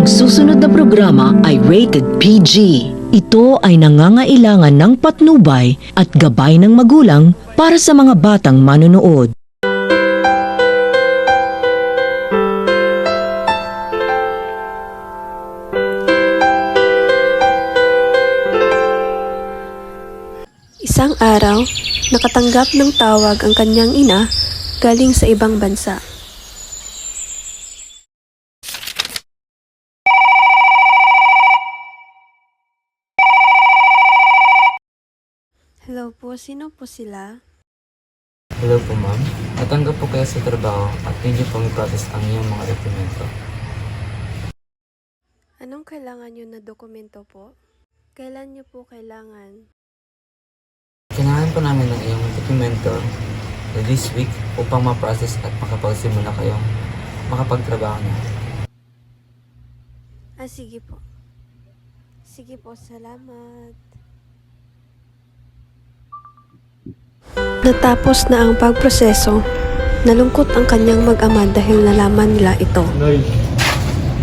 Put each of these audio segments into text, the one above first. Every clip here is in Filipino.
Ang susunod na programa ay rated PG. Ito ay nangangailangan ng patnubay at gabay ng magulang para sa mga batang manonood. Isang araw, nakatanggap ng tawag ang kanyang ina galing sa ibang bansa. Hello po, sino po sila? Hello po ma'am. Natanggap po kayo sa trabaho at hindi po i-process ang iyong mga dokumento. Anong kailangan nyo na dokumento po? Kailan nyo po kailangan? Kailangan po namin ng iyong dokumento this week upang ma-process at makapagsimula kayong makapagtrabaho na. Sige po. Sige po, salamat. Natapos na ang pagproseso. Nalungkot ang kanyang mag-ama dahil nalaman nila ito. Noy,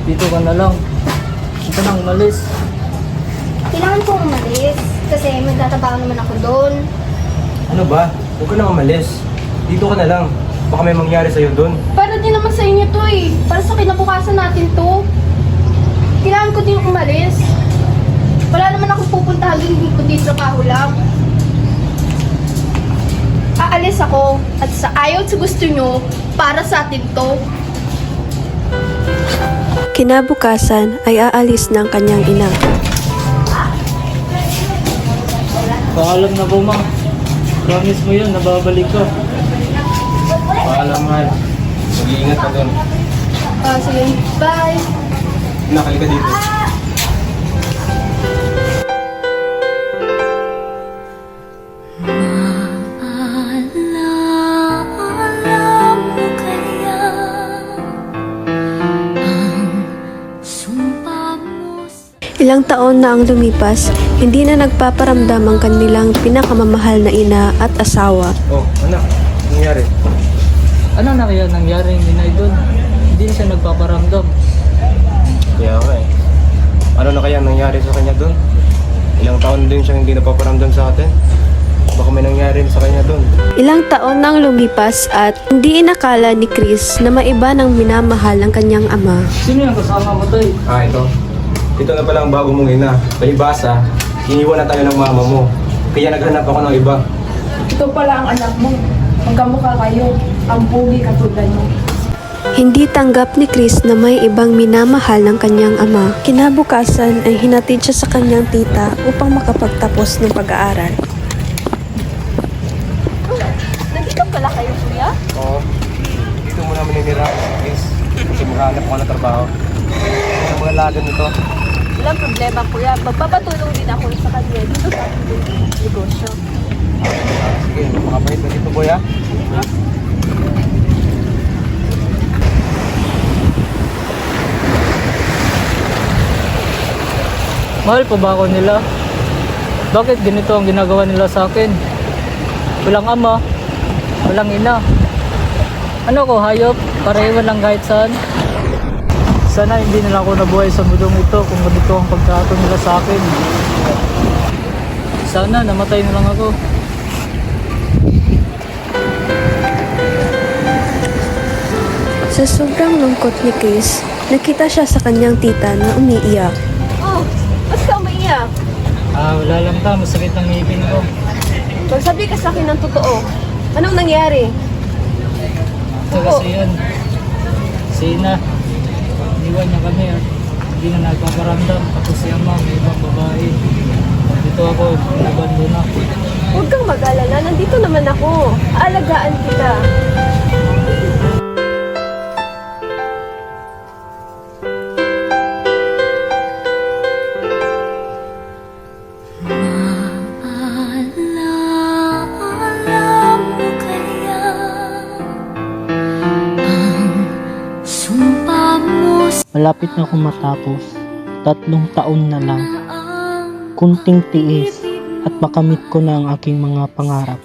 dito ka na lang. Ito nang umalis. Kailangan ko umalis kasi magtatrabaho naman ako doon. Ano ba? Huwag ka na umalis. Dito ka na lang. Baka may mangyari sa'yo doon. Para din naman sa inyo to eh. Para sa kinabukasan natin to. Kailangan ko din umalis. Wala naman ako pupuntahan doon, hindi ko din trabaho lang. Aalis ako at sa ayaw sa gusto nyo, para sa atin to. Kinabukasan ay aalis ng kanyang ina. Paalam na po ma'am. Promise mo yun, nababalik ko. Paalam, mahal. Mag-iingat ka doon. Sige, bye! Nakali ka dito. Ilang taon na ang lumipas, hindi na nagpaparamdam ang kanilang pinakamamahal na ina at asawa. Oh, anak. Ano nangyari? Ano na kaya nangyari ni Nay doon? Hindi na siya nagpaparamdam. Kaya nga eh. Ano na kaya nangyari sa kanya doon? Ilang taon din siyang hindi napaparamdam sa atin. Baka may nangyari sa kanya doon. Ilang taon na ang lumipas at hindi inakala ni Chris na maiba ng minamahal ang kanyang ama. Sino yung kasama mo tayo? Ito. Ito na pala ang bago mong ina. Palibasa, iniwan na tayo ng mama mo. Kaya naghanap ako ng iba. Ito pala ang anak mo. Magkamukha kayo. Ang pogi katulad mo. Hindi tanggap ni Chris na may ibang minamahal ng kanyang ama. Kinabukasan ay hinatid siya sa kanyang tita upang makapagtapos ng pag-aaral. Nandito pala kayo, kuya? Oo. Dito mo naman ninira, please. Kasi maghanap ako ng trabaho. Sa mga lagan nito. Walang problema, kuya. Magpapatulong din ako sa kanya dito sa ating negosyo. Sige, makapahit na dito, boy, ha? Mahal pa ba ako nila? Bakit ganito ang ginagawa nila sa akin? Walang ama, walang ina. Ano ko, hayop? Pareho lang kahit saan. Sana hindi nila ako nabuhay sa mundong ito kung ganito ang pagtrato nila sa akin. Sana namatay na lang ako. Sa sobrang lungkot ni Chris, nakita siya sa kanyang tita na umiiyak. Oh, ba't ka umiiyak? Wala lang ta, masakit ang ngipin ko. Magsabi ka sa akin ng totoo. Anong nangyari? Ito kasi yun. Sina, iwan niya kami at hindi na nagpaparamdam. Tapos si ama, may ibang babae. Dito ako, nabando na. Huwag kang mag-alala. Nandito naman ako. Aalagaan kita. Malapit na akong matapos. 3 taon na lang. Kunting tiis at makamit ko na ang aking mga pangarap.